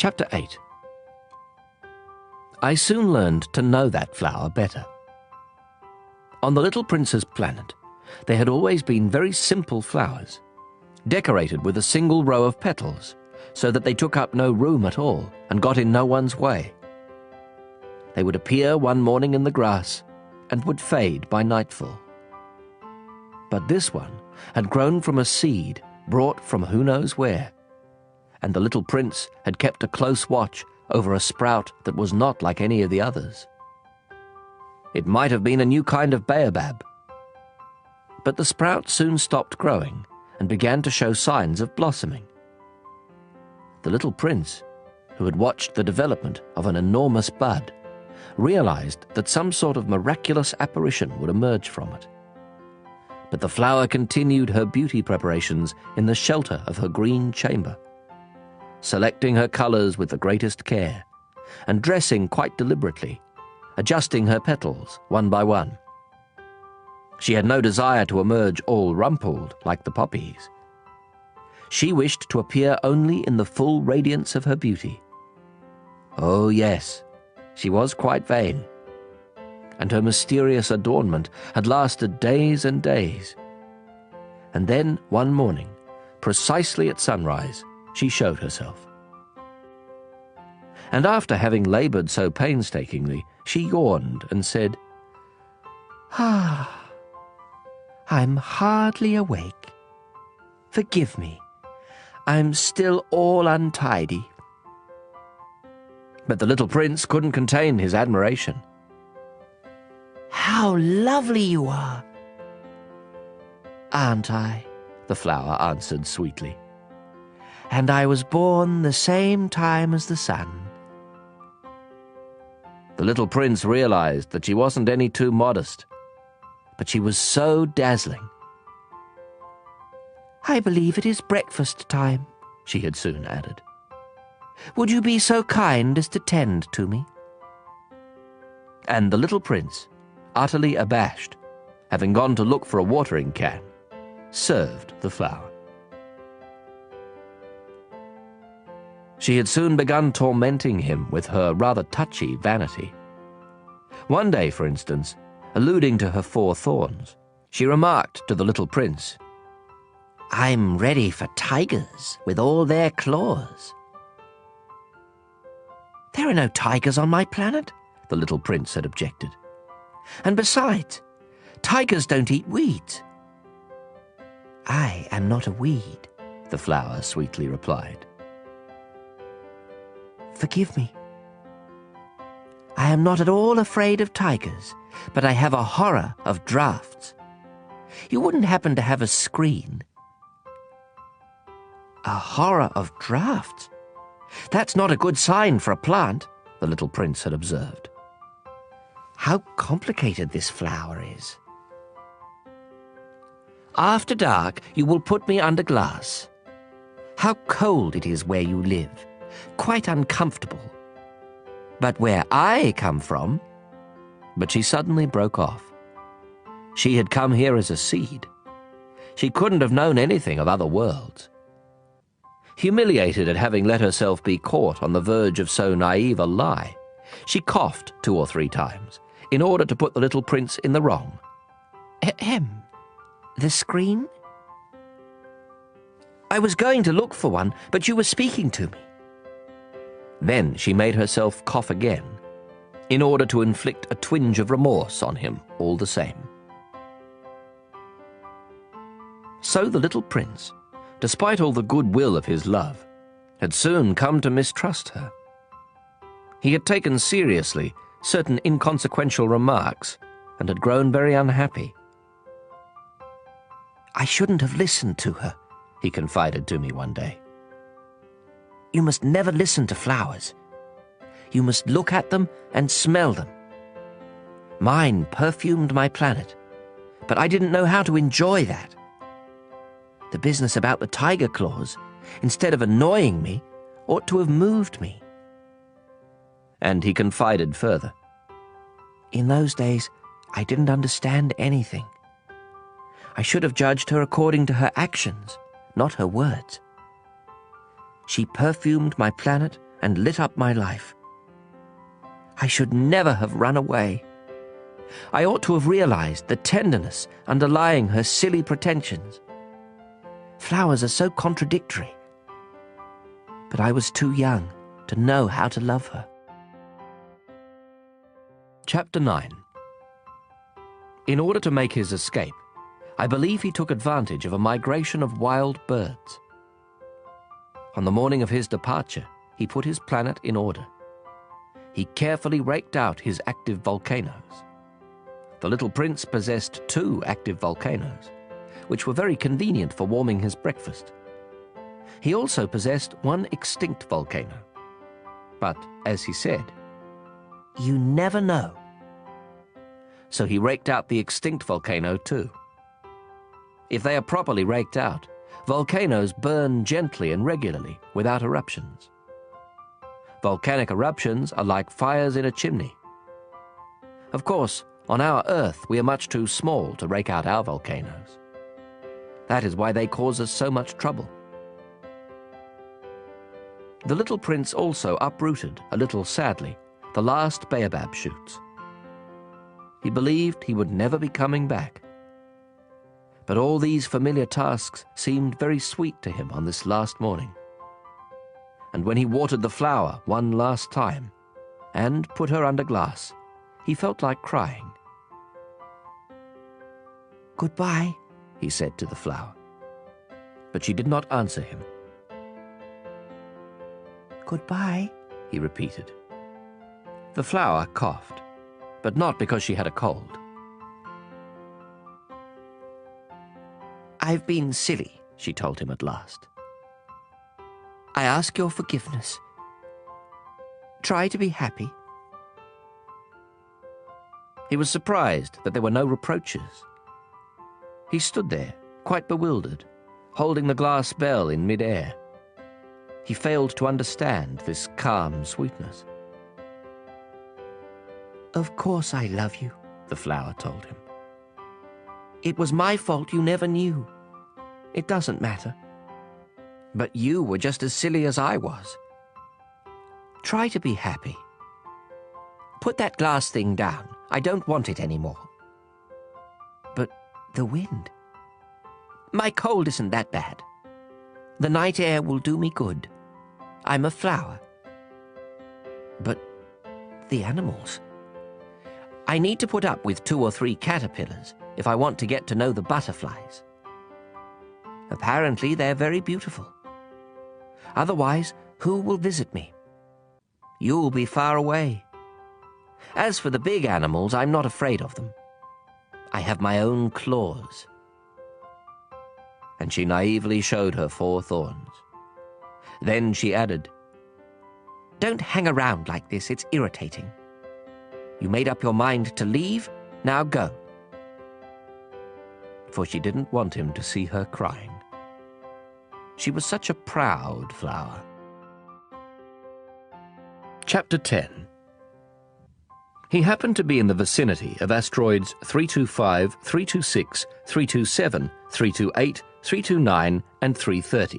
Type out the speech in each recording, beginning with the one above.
Chapter 8. I soon learned to know that flower better. On the little prince's planet, there had always been very simple flowers, decorated with a single row of petals, so that they took up no room at all and got in no one's way. They would appear one morning in the grass and would fade by nightfall. But this one had grown from a seed brought from who knows where, and the little prince had kept a close watch over a sprout that was not like any of the others. It might have been a new kind of baobab. But the sprout soon stopped growing and began to show signs of blossoming. The little prince, who had watched the development of an enormous bud, realized that some sort of miraculous apparition would emerge from it. But the flower continued her beauty preparations in the shelter of her green chamber, selecting her colors with the greatest care, and dressing quite deliberately, adjusting her petals one by one. She had no desire to emerge all rumpled like the poppies. She wished to appear only in the full radiance of her beauty. Oh yes, she was quite vain, and her mysterious adornment had lasted days and days. And then, one morning, precisely at sunrise, she showed herself. And after having labored so painstakingly, she yawned and said, I'm hardly awake. Forgive me. I'm still all untidy." But the little prince couldn't contain his admiration. "How lovely you are!" "Aren't I?" the flower answered sweetly. "And I was born the same time as the sun." The little prince realized that she wasn't any too modest, but she was so dazzling. "I believe it is breakfast time," she had soon added. "Would you be so kind as to tend to me?" And the little prince, utterly abashed, having gone to look for a watering can, served the flower. She had soon begun tormenting him with her rather touchy vanity. One day, for instance, alluding to her 4 thorns, she remarked to the little prince, "I'm ready for tigers with all their claws." "There are no tigers on my planet," the little prince had objected. "And besides, tigers don't eat weeds." "I am not a weed," the flower sweetly replied. "Forgive me. I am not at all afraid of tigers, but I have a horror of drafts. You wouldn't happen to have a screen?" "A horror of drafts? That's not a good sign for a plant," the little prince had observed. "How complicated this flower is." "After dark, you will put me under glass. How cold it is where you live. Quite uncomfortable. But where I come from—" But she suddenly broke off. She had come here as a seed. She couldn't have known anything of other worlds. Humiliated at having let herself be caught on the verge of so naive a lie, she coughed 2 or 3 times in order to put the little prince in the wrong. "Ahem. The screen?" "I was going to look for one, but you were speaking to me." Then she made herself cough again, in order to inflict a twinge of remorse on him all the same. So the little prince, despite all the goodwill of his love, had soon come to mistrust her. He had taken seriously certain inconsequential remarks and had grown very unhappy. "I shouldn't have listened to her," he confided to me one day. "You must never listen to flowers. You must look at them and smell them. Mine perfumed my planet, but I didn't know how to enjoy that. The business about the tiger claws, instead of annoying me, ought to have moved me." And he confided further, "In those days, I didn't understand anything. I should have judged her according to her actions, not her words. She perfumed my planet and lit up my life. I should never have run away. I ought to have realized the tenderness underlying her silly pretensions. Flowers are so contradictory. But I was too young to know how to love her. Chapter 9. In order to make his escape, I believe he took advantage of a migration of wild birds. On the morning of his departure, he put his planet in order. He carefully raked out his active volcanoes. The little prince possessed 2 active volcanoes, which were very convenient for warming his breakfast. He also possessed 1 extinct volcano. But, as he said, "You never know." So he raked out the extinct volcano too. If they are properly raked out, volcanoes burn gently and regularly without eruptions. Volcanic eruptions are like fires in a chimney. Of course, on our Earth we are much too small to rake out our volcanoes. That is why they cause us so much trouble. The little prince also uprooted, a little sadly, the last baobab shoots. He believed he would never be coming back. But all these familiar tasks seemed very sweet to him on this last morning. And when he watered the flower one last time and put her under glass, he felt like crying. "Goodbye," he said to the flower. But she did not answer him. "Goodbye," he repeated. The flower coughed, but not because she had a cold. "I've been silly," she told him at last. "I ask your forgiveness. Try to be happy." He was surprised that there were no reproaches. He stood there, quite bewildered, holding the glass bell in mid-air. He failed to understand this calm sweetness. "Of course I love you," the flower told him. "It was my fault you never knew. It doesn't matter. But you were just as silly as I was. Try to be happy. Put that glass thing down. I don't want it anymore." "But the wind." "My cold isn't that bad. The night air will do me good. I'm a flower." "But the animals?" "I need to put up with 2 or 3 caterpillars if I want to get to know the butterflies. Apparently they're very beautiful. Otherwise, who will visit me? You'll be far away. As for the big animals, I'm not afraid of them. I have my own claws." And she naively showed her 4 thorns. Then she added, "Don't hang around like this, it's irritating. You made up your mind to leave, now go." For she didn't want him to see her crying. She was such a proud flower. Chapter 10. He happened to be in the vicinity of asteroids 325, 326, 327, 328, 329, and 330.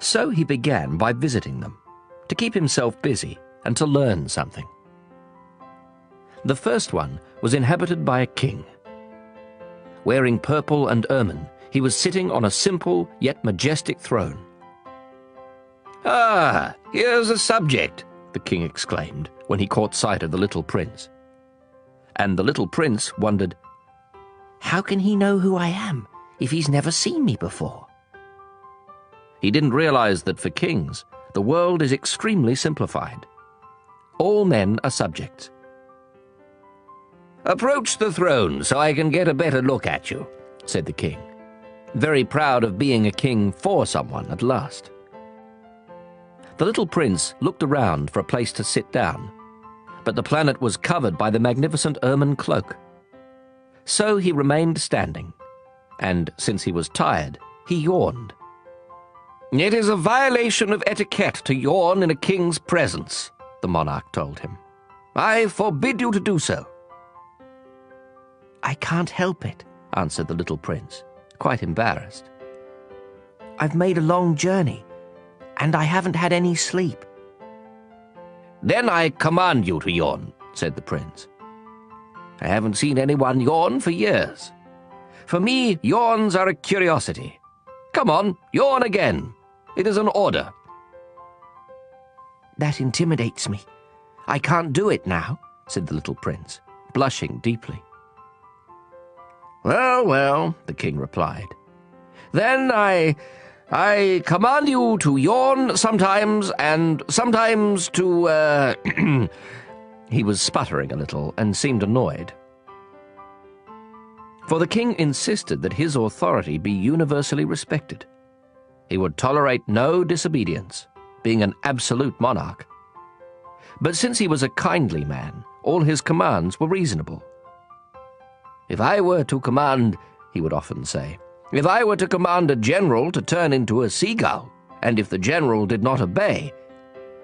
So he began by visiting them, to keep himself busy and to learn something. The first one was inhabited by a king. Wearing purple and ermine, he was sitting on a simple yet majestic throne. "Ah, here's a subject," the king exclaimed when he caught sight of the little prince. And the little prince wondered, "How can he know who I am if he's never seen me before?" He didn't realize that for kings, the world is extremely simplified. All men are subjects. "Approach the throne so I can get a better look at you," said the king, very proud of being a king for someone at last. The little prince looked around for a place to sit down, but the planet was covered by the magnificent ermine cloak. So he remained standing, and since he was tired, he yawned. "It is a violation of etiquette to yawn in a king's presence," the monarch told him. "I forbid you to do so." "I can't help it," answered the little prince, quite embarrassed. "I've made a long journey, and I haven't had any sleep. Then I command you to yawn, said the prince. I haven't seen anyone yawn for years. For me, yawns are a curiosity. Come on, yawn again. It is an order. That intimidates me. I can't do it now, said the little prince, blushing deeply. Well, well, the king replied. Then I command you to yawn sometimes, and sometimes to, He was sputtering a little and seemed annoyed. For the king insisted that his authority be universally respected. He would tolerate no disobedience, being an absolute monarch. But since he was a kindly man, all his commands were reasonable. If I were to command, he would often say, if I were to command a general to turn into a seagull, and if the general did not obey,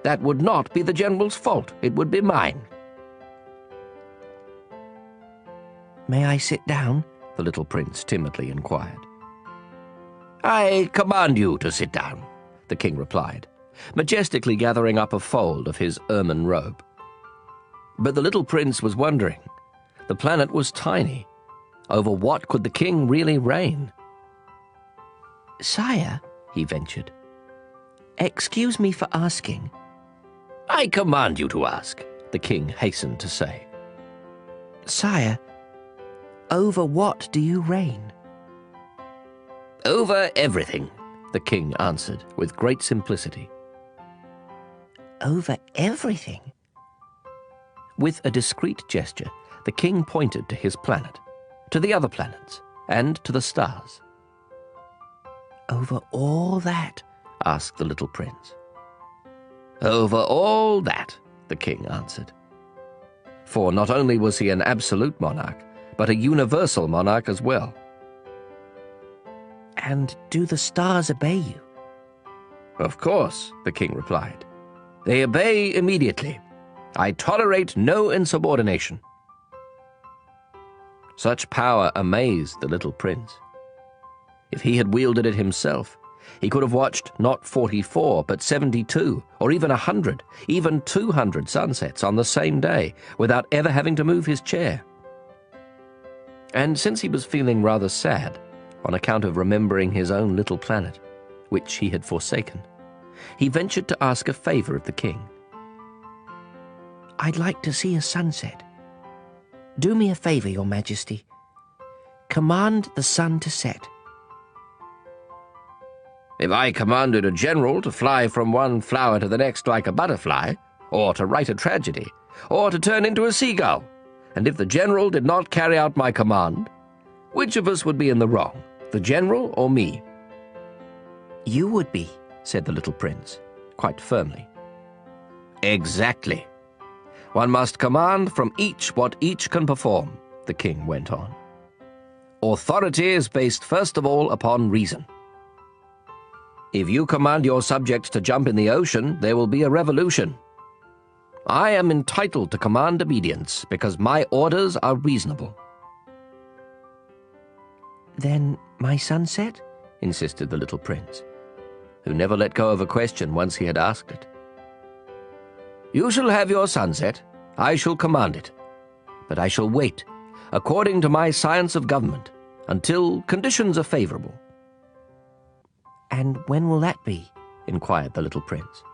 that would not be the general's fault, it would be mine. May I sit down? The little prince timidly inquired. I command you to sit down, the king replied, majestically gathering up a fold of his ermine robe. But the little prince was wondering. The planet was tiny. Over what could the king really reign? Sire, he ventured, excuse me for asking. I command you to ask, the king hastened to say. Sire, over what do you reign? Over everything, the king answered with great simplicity. Over everything? With a discreet gesture, the king pointed to his planet, to the other planets, and to the stars. Over all that? Asked the little prince. Over all that, the king answered. For not only was he an absolute monarch, but a universal monarch as well. And do the stars obey you? Of course, the king replied. They obey immediately. I tolerate no insubordination. Such power amazed the little prince. If he had wielded it himself, he could have watched not 44, but 72, or even 100, even 200 sunsets on the same day without ever having to move his chair. And since he was feeling rather sad on account of remembering his own little planet, which he had forsaken, he ventured to ask a favor of the king. I'd like to see a sunset. Do me a favor, Your Majesty. Command the sun to set. If I commanded a general to fly from one flower to the next like a butterfly, or to write a tragedy, or to turn into a seagull, and if the general did not carry out my command, which of us would be in the wrong, the general or me? You would be, said the little prince, quite firmly. Exactly. One must command from each what each can perform, the king went on. Authority is based first of all upon reason. If you command your subjects to jump in the ocean, there will be a revolution. I am entitled to command obedience because my orders are reasonable. Then my sunset? Insisted the little prince, who never let go of a question once he had asked it. You shall have your sunset, I shall command it, but I shall wait, according to my science of government, until conditions are favorable. And when will that be? Inquired the little prince.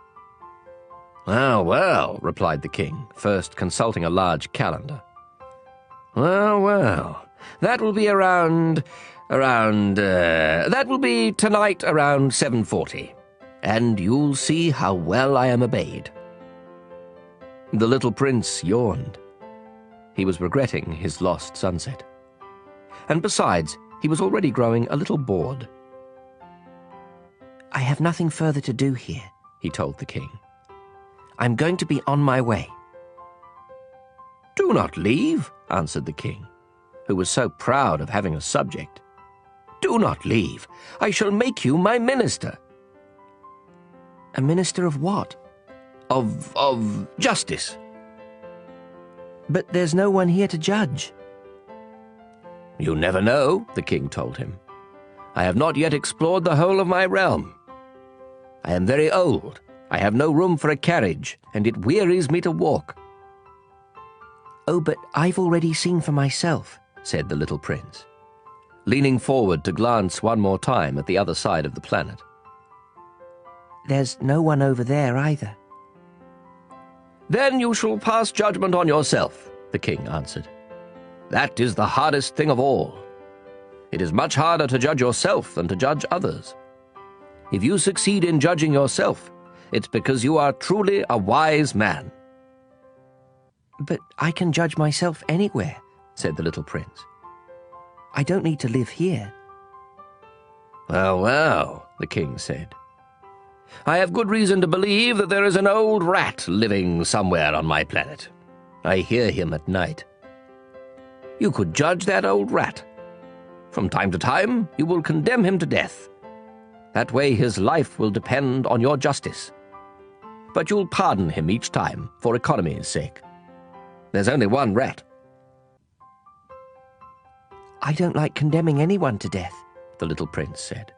Well, well, replied the king, first consulting a large calendar. Well, well, that will be that will be tonight around 7:40, and you'll see how well I am obeyed. The little prince yawned. He was regretting his lost sunset. And besides, he was already growing a little bored. I have nothing further to do here, he told the king. I'm going to be on my way. Do not leave, answered the king, who was so proud of having a subject. Do not leave. I shall make you my minister. A minister of what? Of justice. But there's no one here to judge. You never know, the king told him. I have not yet explored the whole of my realm. I am very old, I have no room for a carriage, and it wearies me to walk." "Oh, but I've already seen for myself," said the little prince, leaning forward to glance one more time at the other side of the planet. "There's no one over there either." "Then you shall pass judgment on yourself," the king answered. "That is the hardest thing of all. It is much harder to judge yourself than to judge others. If you succeed in judging yourself, it's because you are truly a wise man." "But I can judge myself anywhere," said the little prince. "I don't need to live here." "Well, well," the king said. "I have good reason to believe that there is an old rat living somewhere on my planet. I hear him at night. You could judge that old rat. From time to time, you will condemn him to death. That way his life will depend on your justice. But you'll pardon him each time, for economy's sake. There's only one rat." "I don't like condemning anyone to death," the little prince said.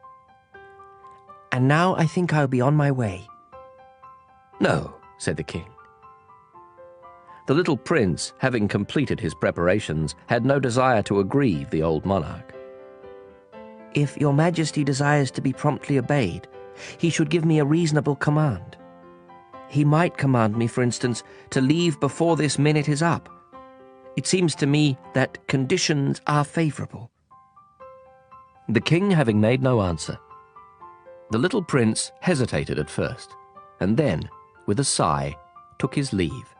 "And now I think I'll be on my way." "No," said the king. The little prince, having completed his preparations, had no desire to aggrieve the old monarch. "If your majesty desires to be promptly obeyed, he should give me a reasonable command. He might command me, for instance, to leave before this minute is up. It seems to me that conditions are favorable." The king having made no answer, the little prince hesitated at first, and then, with a sigh, took his leave.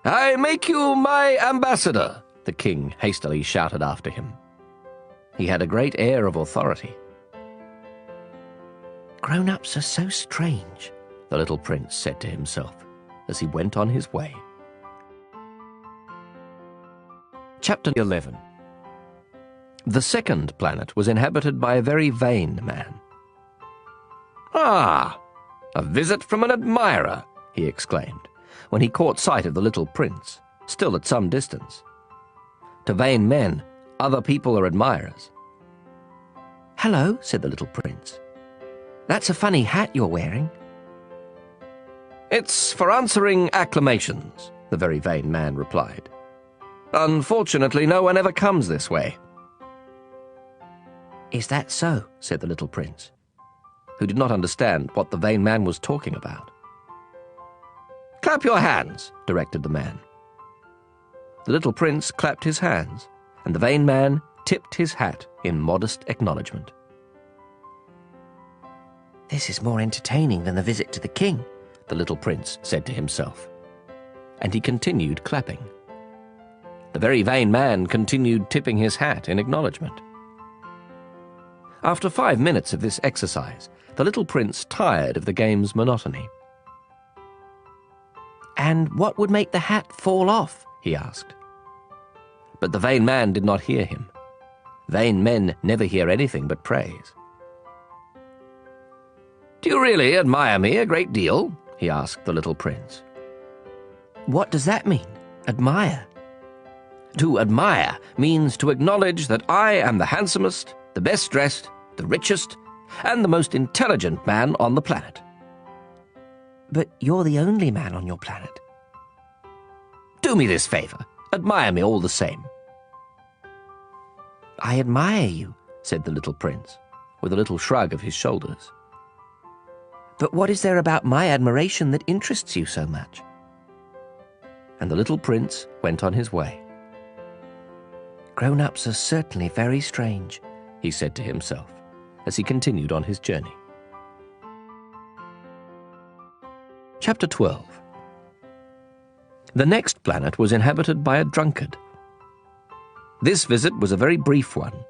"I make you my ambassador," the king hastily shouted after him. He had a great air of authority. "Grown-ups are so strange," the little prince said to himself as he went on his way. Chapter 11. The second planet was inhabited by a very vain man. "Ah, a visit from an admirer," he exclaimed, when he caught sight of the little prince, still at some distance. To vain men, other people are admirers. "Hello," said the little prince. "That's a funny hat you're wearing." "It's for answering acclamations," the very vain man replied. "Unfortunately, no one ever comes this way." "Is that so?" said the little prince, who did not understand what the vain man was talking about. "Clap your hands," directed the man. The little prince clapped his hands, and the vain man tipped his hat in modest acknowledgement. "This is more entertaining than the visit to the king," the little prince said to himself, and he continued clapping. The very vain man continued tipping his hat in acknowledgement. After 5 minutes of this exercise, the little prince tired of the game's monotony. "And what would make the hat fall off?" he asked. But the vain man did not hear him. Vain men never hear anything but praise. "Do you really admire me a great deal?" he asked the little prince. "What does that mean, admire?" "To admire means to acknowledge that I am the handsomest, the best dressed, the richest, and the most intelligent man on the planet." "But you're the only man on your planet." "Do me this favor. Admire me all the same." "I admire you," said the little prince, with a little shrug of his shoulders. "But what is there about my admiration that interests you so much?" And the little prince went on his way. "Grown-ups are certainly very strange," he said to himself, as he continued on his journey. Chapter 12. The next planet was inhabited by a drunkard. This visit was a very brief one,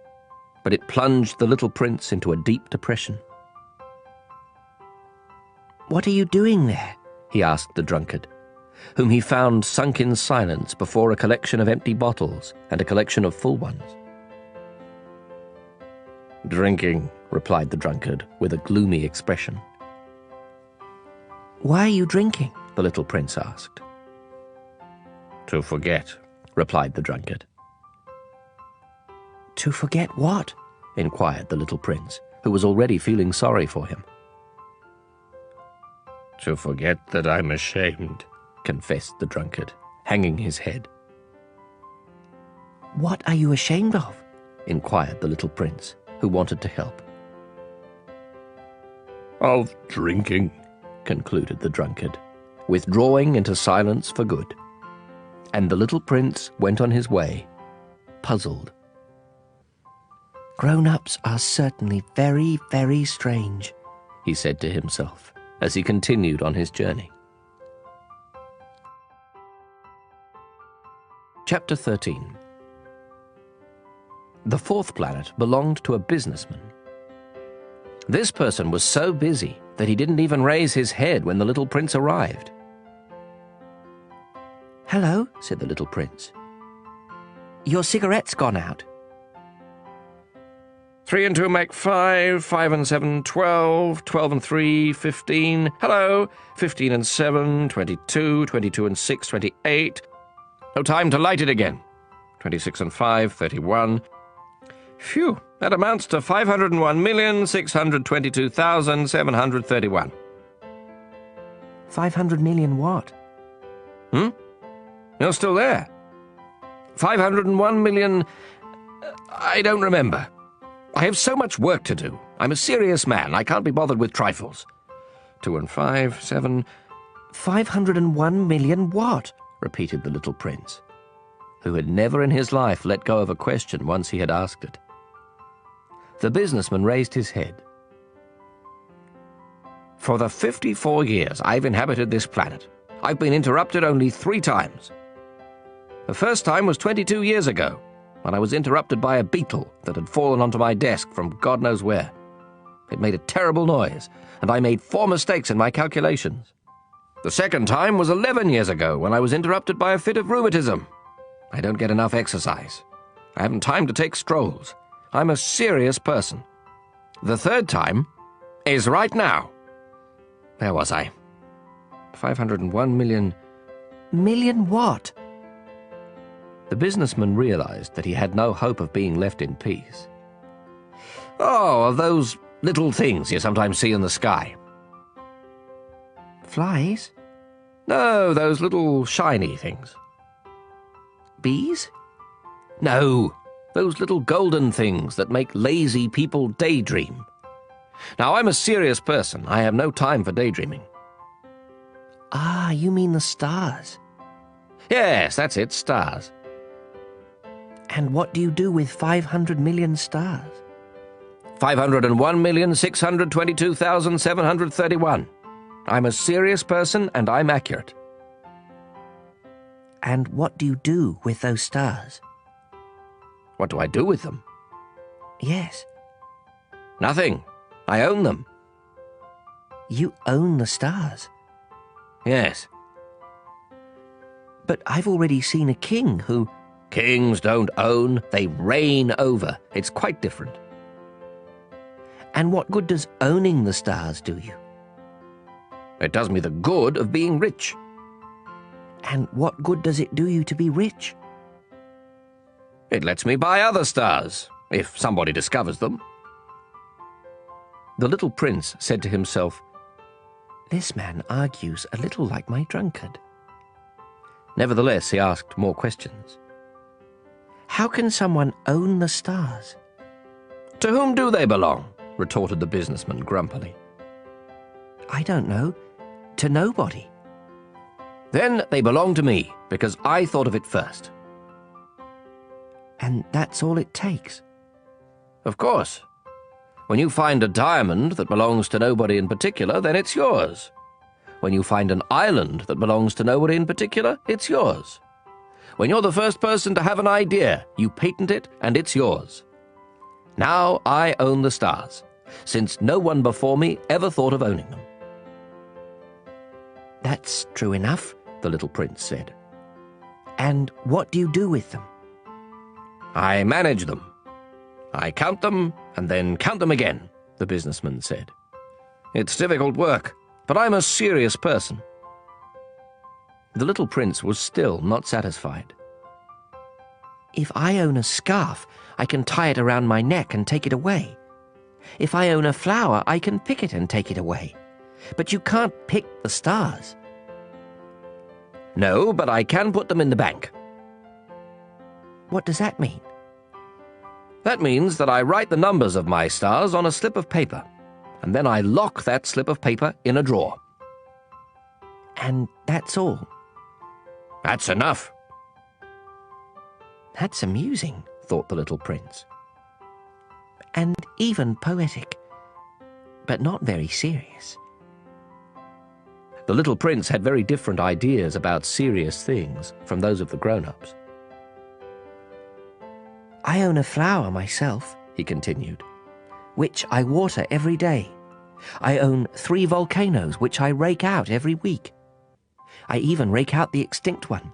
but it plunged the little prince into a deep depression. "What are you doing there?" he asked the drunkard, whom he found sunk in silence before a collection of empty bottles and a collection of full ones. "Drinking," replied the drunkard with a gloomy expression. "Why are you drinking?" the little prince asked. "To forget," replied the drunkard. "To forget what?" inquired the little prince, who was already feeling sorry for him. To forget that I'm ashamed, confessed the drunkard, hanging his head. What are you ashamed of? Inquired the little prince, who wanted to help. Of drinking, concluded the drunkard, withdrawing into silence for good. And the little prince went on his way, puzzled. Grown-ups are certainly very, very strange, he said to himself as he continued on his journey. Chapter 13. The fourth planet belonged to a businessman. This person was so busy that he didn't even raise his head when the little prince arrived. "Hello," said the little prince. "Your cigarette's gone out." 3 and 2 make 5, 5 and 7, 12, 12 and 3, 15. Hello, 15 and 7, 22, 22 and 6, 28. No time to light it again. 26 and 5, 31. Phew, that amounts to 501,622,731. 500 million what? You're still there. 501 million... I don't remember. I have so much work to do. I'm a serious man. I can't be bothered with trifles. 2 and 5, 7... 501 million what? Repeated the little prince, who had never in his life let go of a question once he had asked it. The businessman raised his head. For the 54 years I've inhabited this planet, I've been interrupted only 3 times. The first time was 22 years ago, when I was interrupted by a beetle that had fallen onto my desk from God knows where. It made a terrible noise, and I made 4 mistakes in my calculations. The second time was 11 years ago, when I was interrupted by a fit of rheumatism. I don't get enough exercise. I haven't time to take strolls. I'm a serious person. The third time is right now. Where was I? 501 million... Million what? The businessman realized that he had no hope of being left in peace. Oh, of those little things you sometimes see in the sky. Flies? No, those little shiny things. Bees? No, those little golden things that make lazy people daydream. Now, I'm a serious person. I have no time for daydreaming. Ah, you mean the stars. Yes, that's it, stars. And what do you do with 500 million stars? 501,622,731. I'm a serious person and I'm accurate. And what do you do with those stars? What do I do with them? Yes. Nothing. I own them. You own the stars? Yes. But I've already seen a king who... Kings don't own, they reign over. It's quite different. And what good does owning the stars do you? It does me the good of being rich. And what good does it do you to be rich? It lets me buy other stars, if somebody discovers them. The little prince said to himself, This man argues a little like my drunkard. Nevertheless, he asked more questions. How can someone own the stars? To whom do they belong? Retorted the businessman grumpily. I don't know. To nobody. Then they belong to me, because I thought of it first. And that's all it takes? Of course. When you find a diamond that belongs to nobody in particular, then it's yours. When you find an island that belongs to nobody in particular, it's yours. When you're the first person to have an idea, you patent it and it's yours. Now I own the stars, since no one before me ever thought of owning them. That's true enough, the little prince said. And what do you do with them? I manage them. I count them and then count them again, the businessman said. It's difficult work, but I'm a serious person. The little prince was still not satisfied. If I own a scarf, I can tie it around my neck and take it away. If I own a flower, I can pick it and take it away. But you can't pick the stars. No, but I can put them in the bank. What does that mean? That means that I write the numbers of my stars on a slip of paper, and then I lock that slip of paper in a drawer. And that's all? That's enough. That's amusing, thought the little prince. And even poetic, but not very serious. The little prince had very different ideas about serious things from those of the grown-ups. I own a flower myself, he continued, which I water every day. I own 3 volcanoes which I rake out every week. I even rake out the extinct one.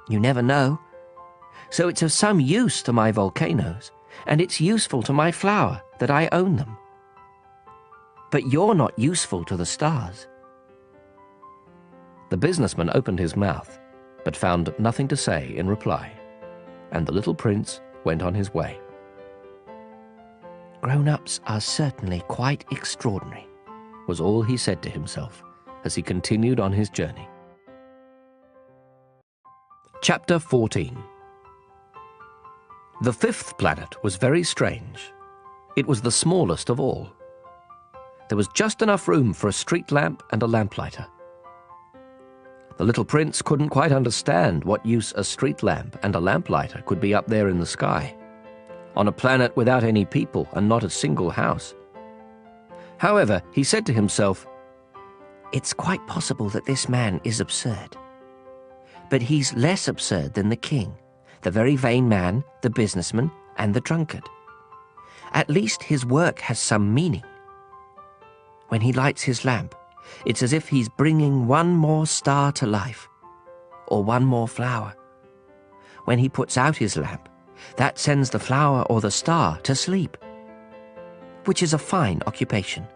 You never know. So it's of some use to my volcanoes, and it's useful to my flower that I own them. But you're not useful to the stars. The businessman opened his mouth, but found nothing to say in reply, and the little prince went on his way. Grown-ups are certainly quite extraordinary, was all he said to himself as he continued on his journey. Chapter 14. The 5th planet was very strange. It was the smallest of all. There was just enough room for a street lamp and a lamplighter. The little prince couldn't quite understand what use a street lamp and a lamplighter could be up there in the sky, on a planet without any people and not a single house. However, he said to himself, "It's quite possible that this man is absurd. But he's less absurd than the king, the very vain man, the businessman, and the drunkard. At least his work has some meaning. When he lights his lamp, it's as if he's bringing one more star to life, or one more flower. When he puts out his lamp, that sends the flower or the star to sleep, which is a fine occupation,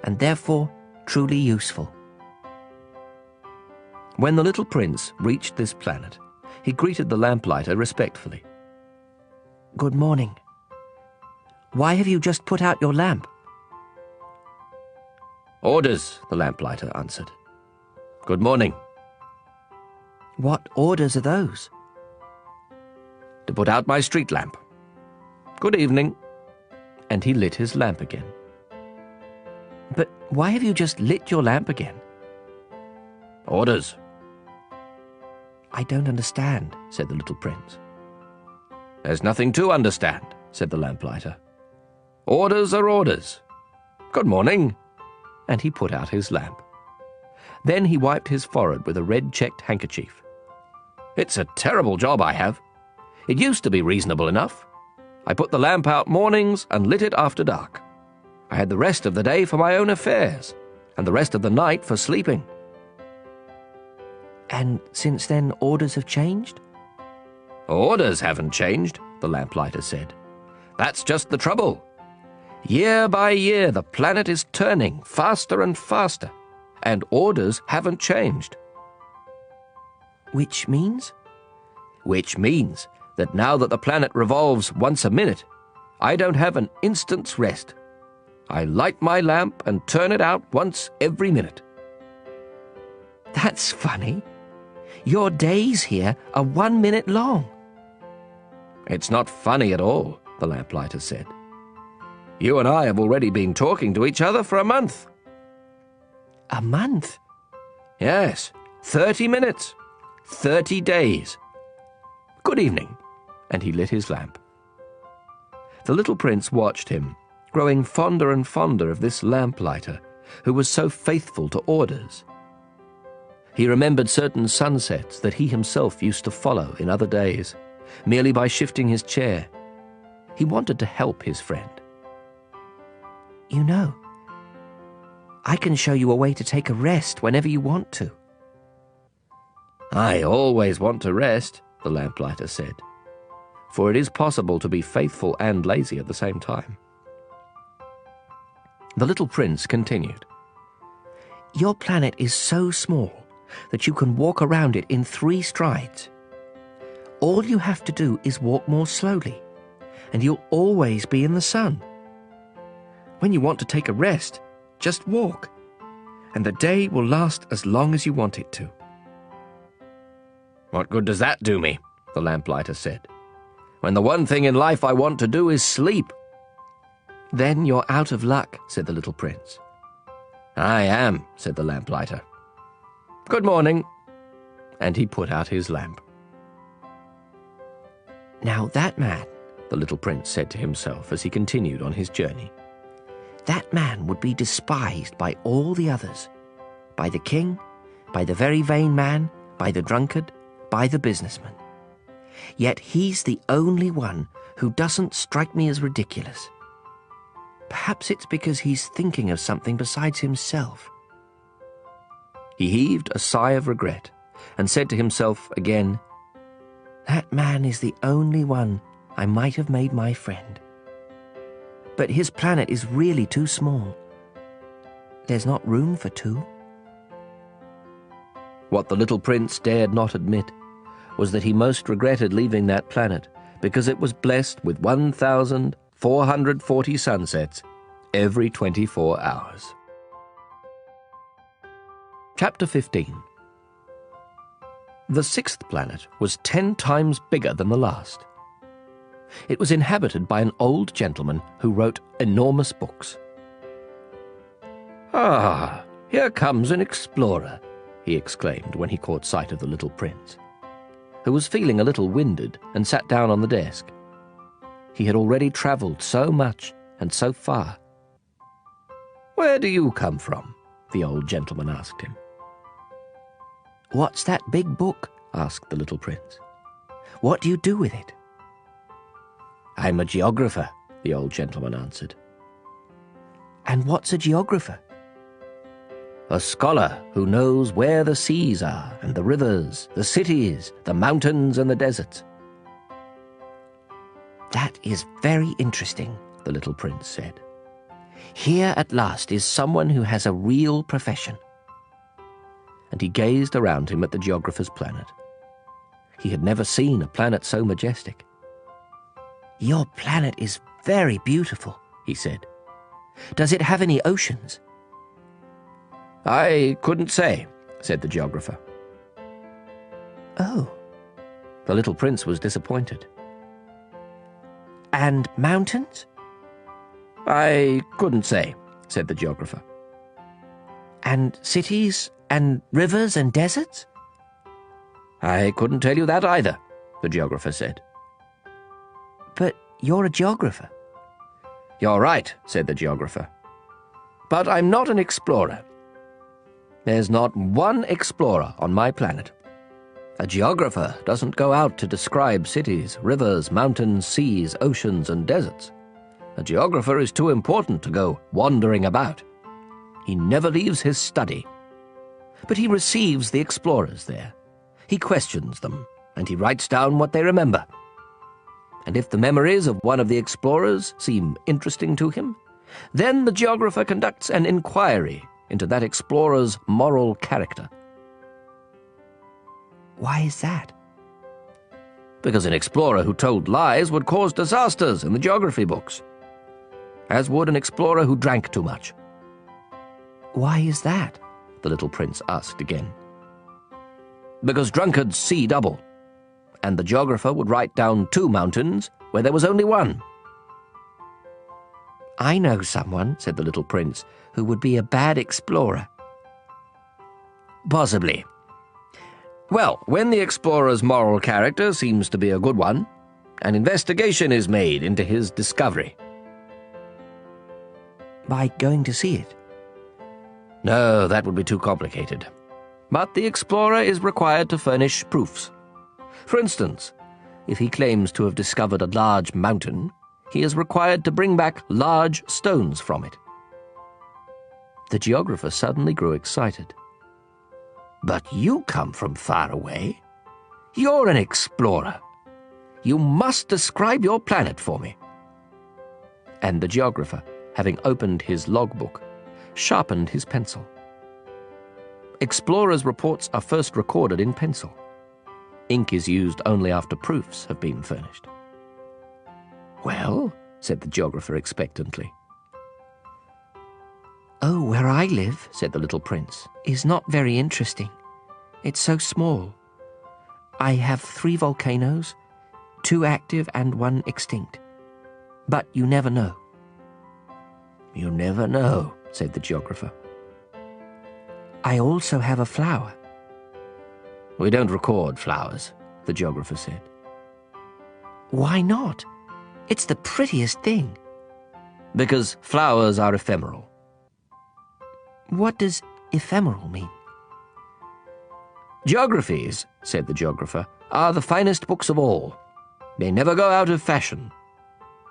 and therefore truly useful." When the little prince reached this planet, he greeted the lamplighter respectfully. "Good morning. Why have you just put out your lamp?" "Orders," the lamplighter answered. "Good morning." "What orders are those?" "To put out my street lamp." "Good evening." And he lit his lamp again. "But why have you just lit your lamp again?" "Orders." "I don't understand," said the little prince. "There's nothing to understand," said the lamplighter. "Orders are orders. Good morning." And he put out his lamp. Then he wiped his forehead with a red-checked handkerchief. "It's a terrible job I have. It used to be reasonable enough. I put the lamp out mornings and lit it after dark. I had the rest of the day for my own affairs, and the rest of the night for sleeping." "And since then orders have changed?" "Orders haven't changed," the lamplighter said. "That's just the trouble. Year by year the planet is turning faster and faster, and orders haven't changed." "Which means?" "Which means that now that the planet revolves once a minute, I don't have an instant's rest. I light my lamp and turn it out once every minute." "That's funny. Your days here are 1 minute long." "It's not funny at all," the lamplighter said. "You and I have already been talking to each other for a month." "A month?" "Yes, 30 minutes. 30 days. Good evening." And he lit his lamp. The little prince watched him, growing fonder and fonder of this lamplighter, who was so faithful to orders. He remembered certain sunsets that he himself used to follow in other days, merely by shifting his chair. He wanted to help his friend. "You know, I can show you a way to take a rest whenever you want to." "I always want to rest," the lamplighter said, "for it is possible to be faithful and lazy at the same time." The little prince continued. "Your planet is so small that you can walk around it in 3 strides. All you have to do is walk more slowly, and you'll always be in the sun. When you want to take a rest, just walk, and the day will last as long as you want it to." "What good does that do me?" the lamplighter said, "when the one thing in life I want to do is sleep?" "Then you're out of luck," said the little prince. "I am," said the lamplighter. "Good morning." And he put out his lamp. "Now that man," the little prince said to himself as he continued on his journey, "that man would be despised by all the others, by the king, by the very vain man, by the drunkard, by the businessman. Yet he's the only one who doesn't strike me as ridiculous. Perhaps it's because he's thinking of something besides himself." He heaved a sigh of regret and said to himself again, "That man is the only one I might have made my friend. But his planet is really too small. There's not room for two." What the little prince dared not admit was that he most regretted leaving that planet because it was blessed with 1,440 sunsets every 24 hours. Chapter 15. The sixth planet was 10 times bigger than the last. It was inhabited by an old gentleman who wrote enormous books. "Ah, here comes an explorer," he exclaimed when he caught sight of the little prince, who was feeling a little winded and sat down on the desk. He had already travelled so much and so far. "Where do you come from?" the old gentleman asked him. "What's that big book?" asked the little prince. "What do you do with it?" "I'm a geographer," the old gentleman answered. "And what's a geographer?" "A scholar who knows where the seas are, and the rivers, the cities, the mountains, and the deserts." "That is very interesting," the little prince said. "Here at last is someone who has a real profession." And he gazed around him at the geographer's planet. He had never seen a planet so majestic. "Your planet is very beautiful," he said. "Does it have any oceans?" "I couldn't say," said the geographer. "Oh." The little prince was disappointed. "And mountains?" "I couldn't say," said the geographer. "And cities and rivers and deserts?" "I couldn't tell you that either," the geographer said. "But you're a geographer." "You're right," said the geographer. "But I'm not an explorer. There's not one explorer on my planet. A geographer doesn't go out to describe cities, rivers, mountains, seas, oceans, and deserts. A geographer is too important to go wandering about. He never leaves his study. But he receives the explorers there. He questions them, and he writes down what they remember. And if the memories of one of the explorers seem interesting to him, then the geographer conducts an inquiry into that explorer's moral character." "Why is that?" "Because an explorer who told lies would cause disasters in the geography books, as would an explorer who drank too much." "Why is that?" the little prince asked again. "Because drunkards see double, and the geographer would write down 2 mountains where there was only 1. "I know someone," said the little prince, "who would be a bad explorer." "Possibly. Well, when the explorer's moral character seems to be a good one, an investigation is made into his discovery." "By going to see it?" "No, that would be too complicated. But the explorer is required to furnish proofs. For instance, if he claims to have discovered a large mountain, he is required to bring back large stones from it." The geographer suddenly grew excited. "But you come from far away. You're an explorer. You must describe your planet for me." And the geographer, having opened his logbook, sharpened his pencil. Explorers' reports are first recorded in pencil. Ink is used only after proofs have been furnished. "Well," said the geographer expectantly. "Oh, where I live," said the little prince, "is not very interesting. It's so small. I have 3 volcanoes, 2 active and 1 extinct. But you never know." "You never know," said the geographer. "I also have a flower." "We don't record flowers," the geographer said. "Why not? It's the prettiest thing." "Because flowers are ephemeral." "What does ephemeral mean?" "Geographies," said the geographer, "are the finest books of all. They never go out of fashion.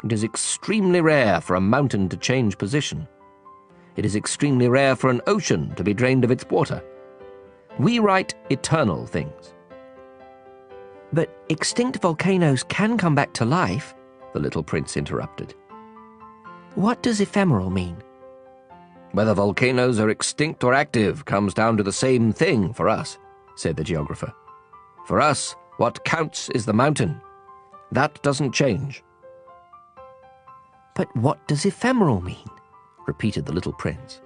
It is extremely rare for a mountain to change position. It is extremely rare for an ocean to be drained of its water. We write eternal things." "But extinct volcanoes can come back to life," the little prince interrupted. "What does ephemeral mean?" "Whether volcanoes are extinct or active comes down to the same thing for us," said the geographer. "For us, what counts is the mountain. That doesn't change." "But what does ephemeral mean?" repeated the little prince,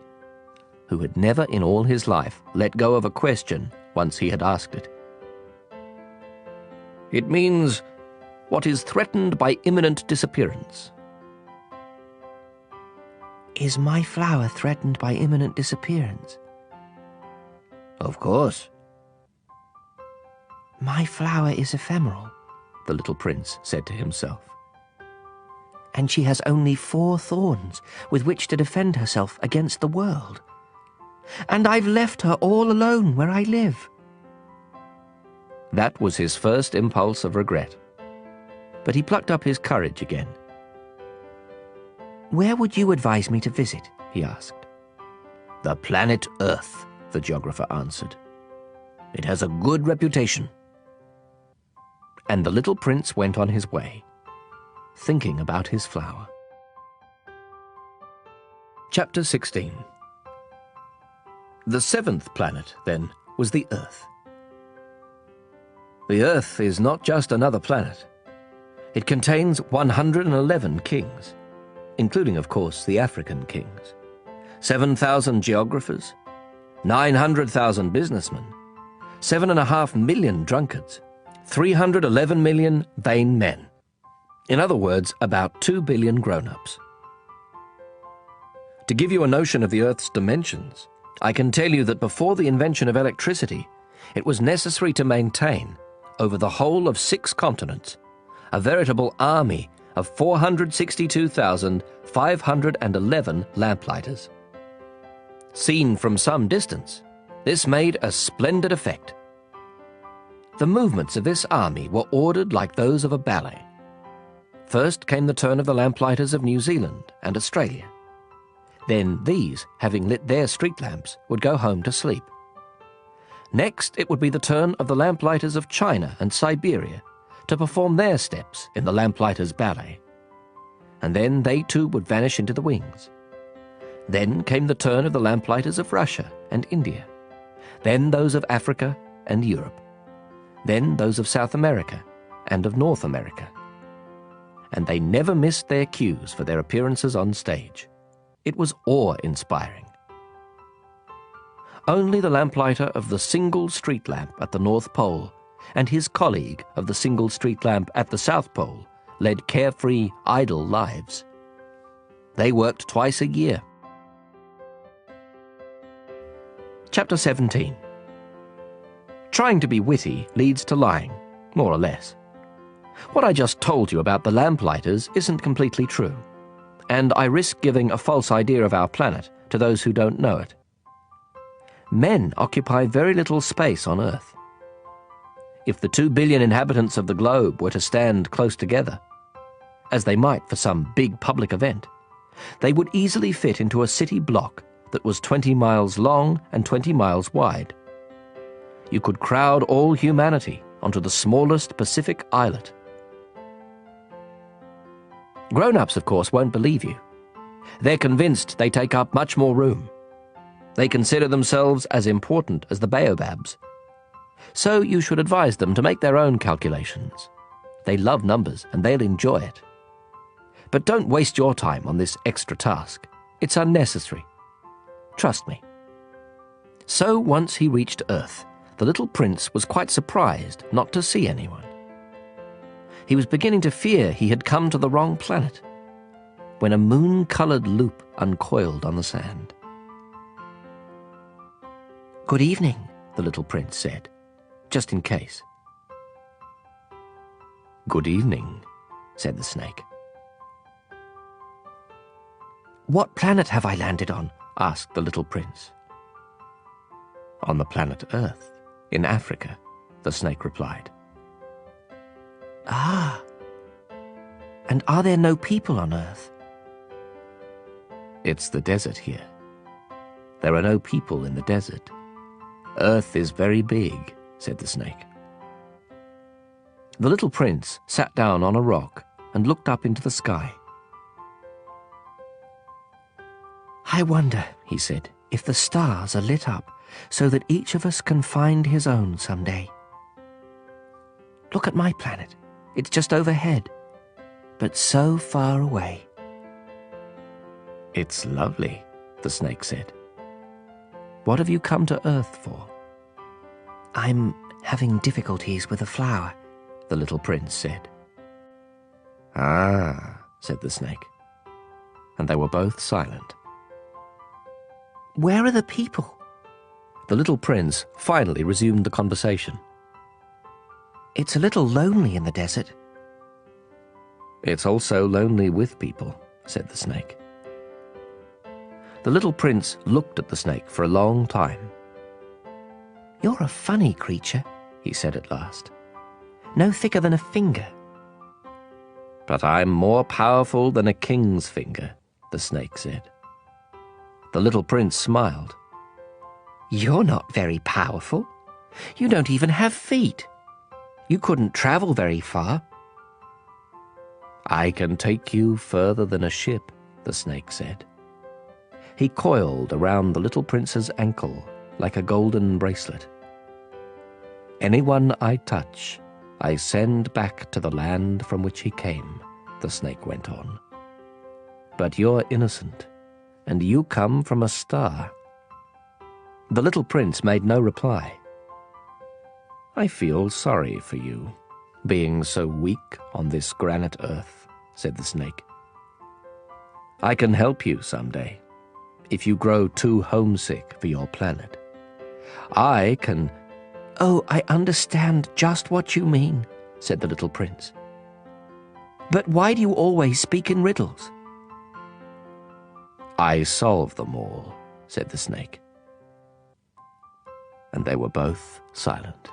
who had never in all his life let go of a question once he had asked it. "It means what is threatened by imminent disappearance." "Is my flower threatened by imminent disappearance?" "Of course." "My flower is ephemeral," the little prince said to himself. "And she has only 4 thorns with which to defend herself against the world. And I've left her all alone where I live." That was his first impulse of regret. But he plucked up his courage again. "Where would you advise me to visit?" he asked. "The planet Earth," the geographer answered. "It has a good reputation." And the little prince went on his way, thinking about his flower. Chapter 16. The 7th planet, then, was the Earth. The Earth is not just another planet. It contains 111 kings, including, of course, the African kings, 7,000 geographers, 900,000 businessmen, 7.5 million drunkards, 311 million vain men. In other words, about 2 billion grown-ups. To give you a notion of the Earth's dimensions, I can tell you that before the invention of electricity, it was necessary to maintain, over the whole of 6 continents, a veritable army of 462,511 lamplighters. Seen from some distance, this made a splendid effect. The movements of this army were ordered like those of a ballet. First came the turn of the lamplighters of New Zealand and Australia. Then these, having lit their street lamps, would go home to sleep. Next, it would be the turn of the lamplighters of China and Siberia to perform their steps in the lamplighters' ballet. And then they too would vanish into the wings. Then came the turn of the lamplighters of Russia and India. Then those of Africa and Europe. Then those of South America and of North America. And they never missed their cues for their appearances on stage. It was awe-inspiring. Only the lamplighter of the single street lamp at the North Pole and his colleague of the single street lamp at the South Pole led carefree, idle lives. They worked twice a year. Chapter 17. Trying to be witty leads to lying, more or less. What I just told you about the lamplighters isn't completely true, and I risk giving a false idea of our planet to those who don't know it. Men occupy very little space on Earth. If the 2 billion inhabitants of the globe were to stand close together, as they might for some big public event, they would easily fit into a city block that was 20 miles long and 20 miles wide. You could crowd all humanity onto the smallest Pacific islet. Grown-ups, of course, won't believe you. They're convinced they take up much more room. They consider themselves as important as the baobabs. So you should advise them to make their own calculations. They love numbers and they'll enjoy it. But don't waste your time on this extra task. It's unnecessary. Trust me." So once he reached Earth, the little prince was quite surprised not to see anyone. He was beginning to fear he had come to the wrong planet, when a moon-coloured loop uncoiled on the sand. "Good evening," the little prince said, just in case. "Good evening," said the snake. "What planet have I landed on?" asked the little prince. "On the planet Earth, in Africa," the snake replied. "Ah. And are there no people on Earth?" "It's the desert here. There are no people in the desert. Earth is very big," said the snake. The little prince sat down on a rock and looked up into the sky. "I wonder," he said, "if the stars are lit up so that each of us can find his own someday. Look at my planet. It's just overhead, but so far away." "It's lovely," the snake said. "What have you come to Earth for?" "I'm having difficulties with a flower," the little prince said. "Ah," said the snake, and they were both silent. "Where are the people?" The little prince finally resumed the conversation. "It's a little lonely in the desert." "It's also lonely with people," said the snake. The little prince looked at the snake for a long time. "You're a funny creature," he said at last. "No thicker than a finger." "But I'm more powerful than a king's finger," the snake said. The little prince smiled. "You're not very powerful. You don't even have feet. You couldn't travel very far." "I can take you further than a ship," the snake said. He coiled around the little prince's ankle like a golden bracelet. "Anyone I touch, I send back to the land from which he came," the snake went on. "But you're innocent, and you come from a star." The little prince made no reply. "I feel sorry for you, being so weak on this granite Earth," said the snake. "I can help you someday, if you grow too homesick for your planet. I can—" "Oh, I understand just what you mean," said the little prince. "But why do you always speak in riddles?" "I solve them all," said the snake. And they were both silent.